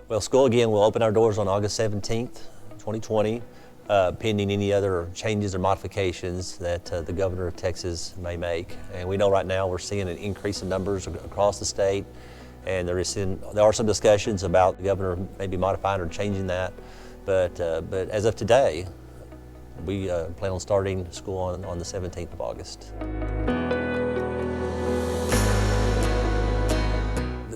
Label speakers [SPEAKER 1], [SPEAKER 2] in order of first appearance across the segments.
[SPEAKER 1] Well, school again will open our doors on August 17th, 2020, pending any other changes or modifications that the governor of Texas may make. And we know right now we're seeing an increase in numbers across the state, and there are some discussions about the governor maybe modifying or changing that. But as of today, we plan on starting school on the 17th of August.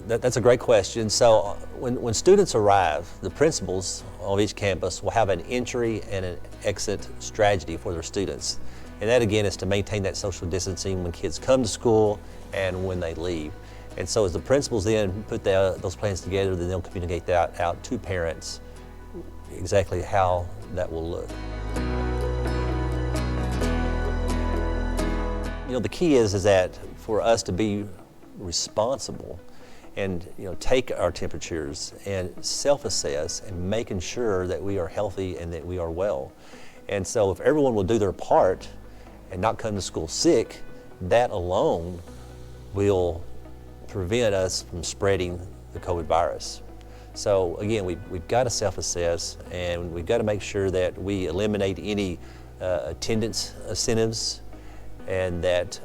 [SPEAKER 1] That's a great question. So when students arrive, the principals of each campus will have an entry and an exit strategy for their students. And that again is to maintain that social distancing when kids come to school and when they leave. And so as the principals then put those plans together, then they'll communicate that out to parents, exactly how that will look. You know, the key is that for us to be responsible and take our temperatures and self-assess and making sure that we are healthy and that we are well. And so if everyone will do their part and not come to school sick, that alone will prevent us from spreading the COVID virus. So again, we've got to self-assess, and we've got to make sure that we eliminate any attendance incentives, and that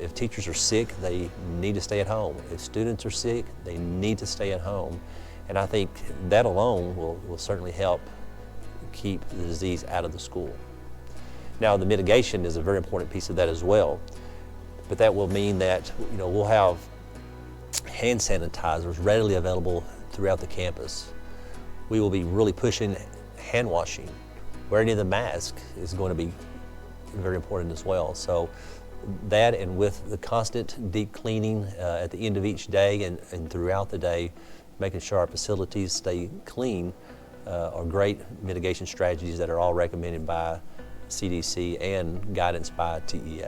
[SPEAKER 1] if teachers are sick, they need to stay at home. If students are sick, they need to stay at home. And I think that alone will certainly help keep the disease out of the school. Now, the mitigation is a very important piece of that as well. But that will mean that we'll have hand sanitizers readily available throughout the campus. We will be really pushing hand washing. Wearing the mask is going to be very important as well. So that, and with the constant deep cleaning at the end of each day and throughout the day, making sure our facilities stay clean, are great mitigation strategies that are all recommended by CDC and guidance by TEA.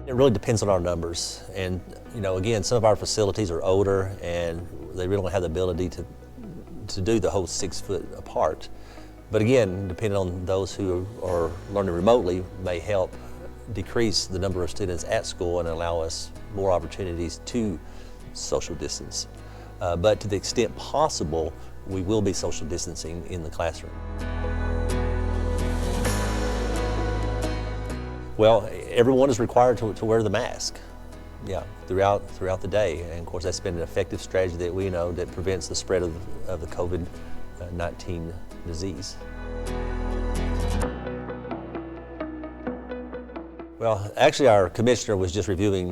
[SPEAKER 1] It really depends on our numbers, and again, some of our facilities are older and they really don't have the ability to do the whole 6 foot apart. But again, depending on those who are learning remotely, may help decrease the number of students at school and allow us more opportunities to social distance. But to the extent possible, we will be social distancing in the classroom. Well, everyone is required to wear the mask, throughout the day. And of course, that's been an effective strategy that we know that prevents the spread of the COVID-19 disease. Well, actually our commissioner was just reviewing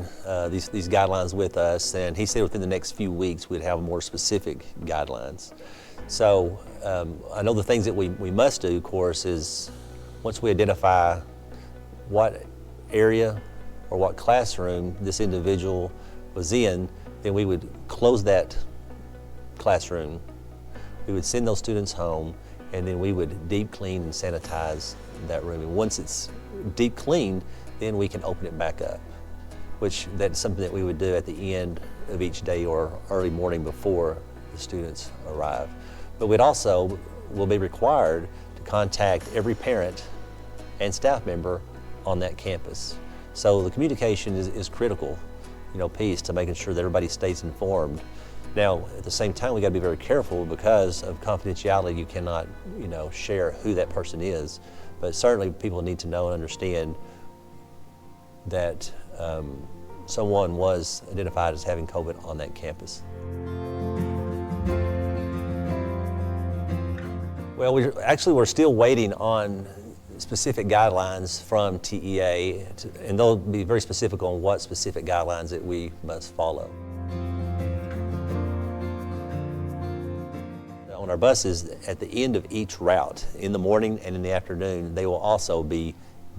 [SPEAKER 1] these guidelines with us, and he said within the next few weeks we'd have more specific guidelines. So I know the things that we must do, of course, is once we identify what area or what classroom this individual was in, then we would close that classroom. We would send those students home, and then we would deep clean and sanitize that room. And once it's deep cleaned, then we can open it back up, which that's something that we would do at the end of each day or early morning before the students arrive. But we'd also will be required to contact every parent and staff member on that campus. So the communication is critical, piece to making sure that everybody stays informed. Now, at the same time, we got to be very careful because of confidentiality. You cannot, share who that person is. But certainly, people need to know and understand that someone was identified as having COVID on that campus. Well, we're still waiting on specific guidelines from TEA, and they'll be very specific on what specific guidelines that we must follow. On our buses, at the end of each route, in the morning and in the afternoon, they will also be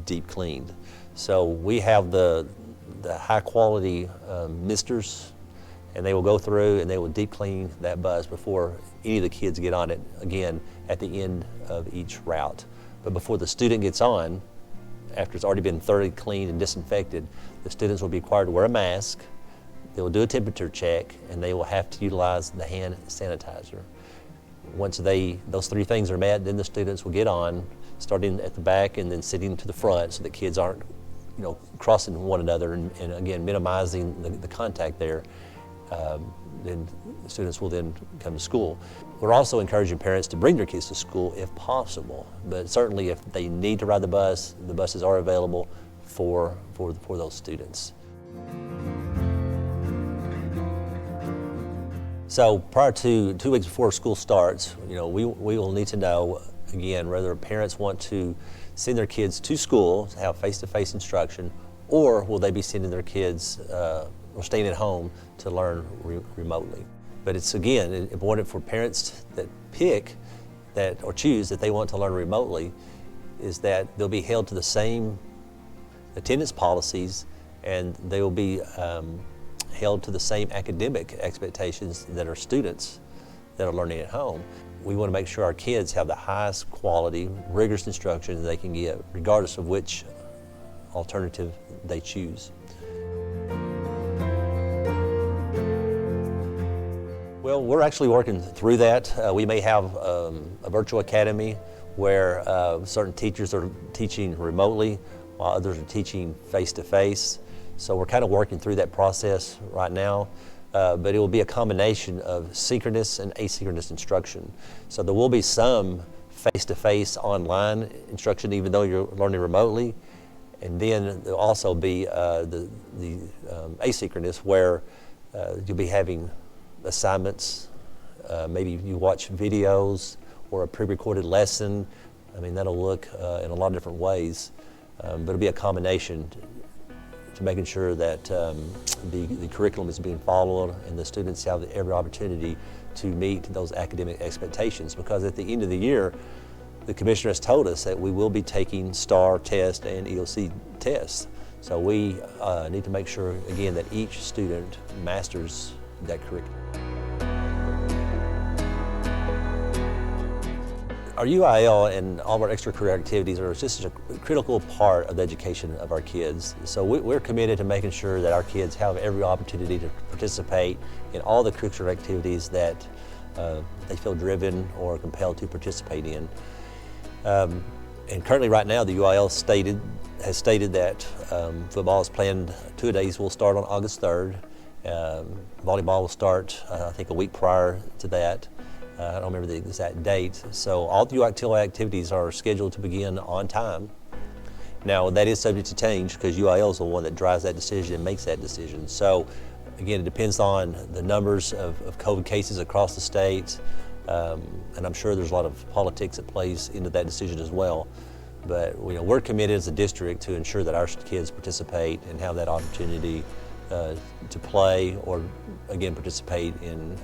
[SPEAKER 1] deep cleaned. So we have the high quality misters, and they will go through and they will deep clean that bus before any of the kids get on it, again, at the end of each route. But before the student gets on, after it's already been thoroughly cleaned and disinfected, the students will be required to wear a mask, they will do a temperature check, and they will have to utilize the hand sanitizer. Once those three things are met, then the students will get on, starting at the back and then sitting to the front so that kids aren't crossing one another and again minimizing the contact there. then students will then come to school. We're also encouraging parents to bring their kids to school if possible, but certainly if they need to ride the buses are available for those students. So prior to 2 weeks before school starts, we will need to know, again, whether parents want to send their kids to school to have face-to-face instruction, or will they be sending their kids or staying at home to learn remotely. But it's, again, important for parents that pick that or choose that they want to learn remotely is that they'll be held to the same attendance policies, and they will be held to the same academic expectations that are students that are learning at home. We want to make sure our kids have the highest quality, rigorous instruction that they can get, regardless of which alternative they choose. Well, we're actually working through that. We may have a virtual academy where certain teachers are teaching remotely while others are teaching face-to-face. So we're kind of working through that process right now, but it will be a combination of synchronous and asynchronous instruction. So there will be some face-to-face online instruction even though you're learning remotely, and then there'll also be the asynchronous where you'll be having assignments, maybe you watch videos or a pre-recorded lesson. I mean, that'll look in a lot of different ways, but it'll be a combination to making sure that the curriculum is being followed and the students have every opportunity to meet those academic expectations. Because at the end of the year, the commissioner has told us that we will be taking STAR test and EOC tests. So we need to make sure, again, that each student masters that curriculum. Our UIL and all of our extracurricular activities are just a critical part of the education of our kids. So we're committed to making sure that our kids have every opportunity to participate in all the curricular activities that they feel driven or compelled to participate in. And currently right now the UIL has stated that football is planned 2 days will start on August 3rd. Volleyball will start I think a week prior to that. I don't remember the exact date. So all the UIL activities are scheduled to begin on time. Now that is subject to change because UIL is the one that drives that decision and makes that decision. So again, it depends on the numbers of COVID cases across the state. And I'm sure there's a lot of politics that plays into that decision as well. But we're committed as a district to ensure that our kids participate and have that opportunity to play or again participate in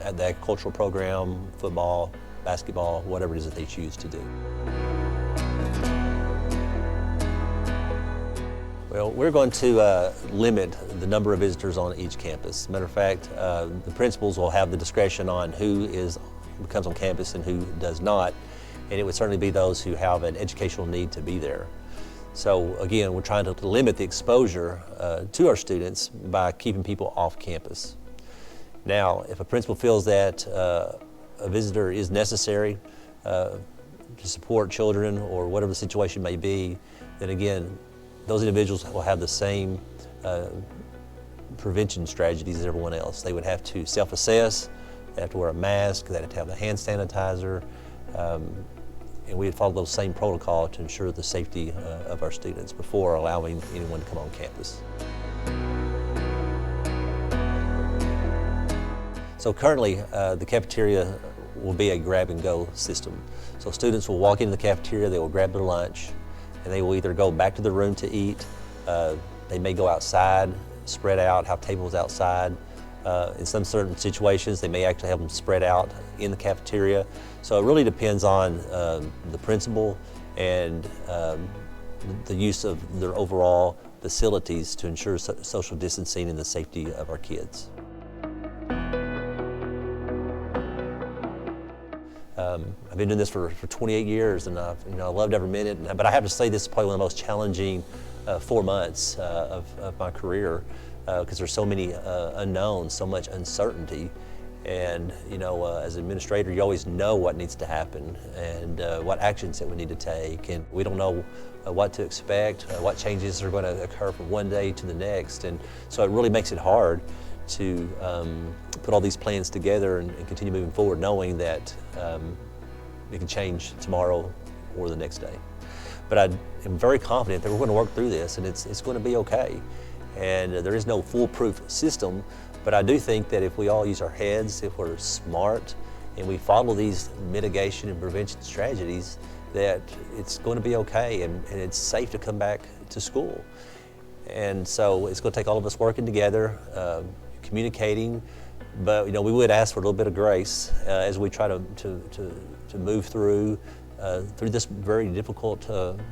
[SPEAKER 1] at the agricultural program, football, basketball, whatever it is that they choose to do. Well, we're going to limit the number of visitors on each campus. Matter of fact, the principals will have the discretion on who comes on campus and who does not, and it would certainly be those who have an educational need to be there. So again, we're trying to limit the exposure to our students by keeping people off campus. Now, if a principal feels that a visitor is necessary to support children or whatever the situation may be, then again, those individuals will have the same prevention strategies as everyone else. They would have to self-assess, they have to wear a mask, they have to have the hand sanitizer, and we would follow those same protocol to ensure the safety of our students before allowing anyone to come on campus. So currently, the cafeteria will be a grab-and-go system. So students will walk into the cafeteria, they will grab their lunch, and they will either go back to their room to eat, they may go outside, spread out, have tables outside. In some certain situations, they may actually have them spread out in the cafeteria. So it really depends on the principal and the use of their overall facilities to ensure social distancing and the safety of our kids. I've been doing this for 28 years, and I loved every minute. But I have to say, this is probably one of the most challenging 4 months of my career because there's so many unknowns, so much uncertainty. And as an administrator, you always know what needs to happen and what actions that we need to take. And we don't know what to expect, what changes are going to occur from one day to the next. And so it really makes it hard to put all these plans together and continue moving forward, knowing that it can change tomorrow or the next day. But I am very confident that we're going to work through this, and it's going to be okay. And there is no foolproof system, but I do think that if we all use our heads, if we're smart, and we follow these mitigation and prevention strategies, that it's going to be okay, and it's safe to come back to school. And so it's going to take all of us working together, communicating, but we would ask for a little bit of grace as we try to move through this very difficult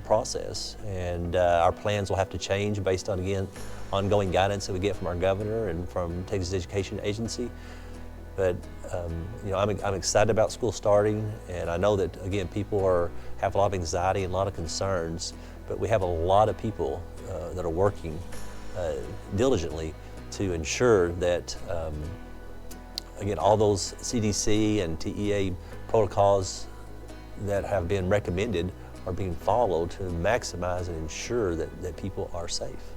[SPEAKER 1] process. And our plans will have to change based on, again, ongoing guidance that we get from our governor and from Texas Education Agency. But I'm excited about school starting, and I know that, again, people have a lot of anxiety and a lot of concerns, but we have a lot of people that are working diligently to ensure that, again, all those CDC and TEA protocols that have been recommended are being followed to maximize and ensure that people are safe.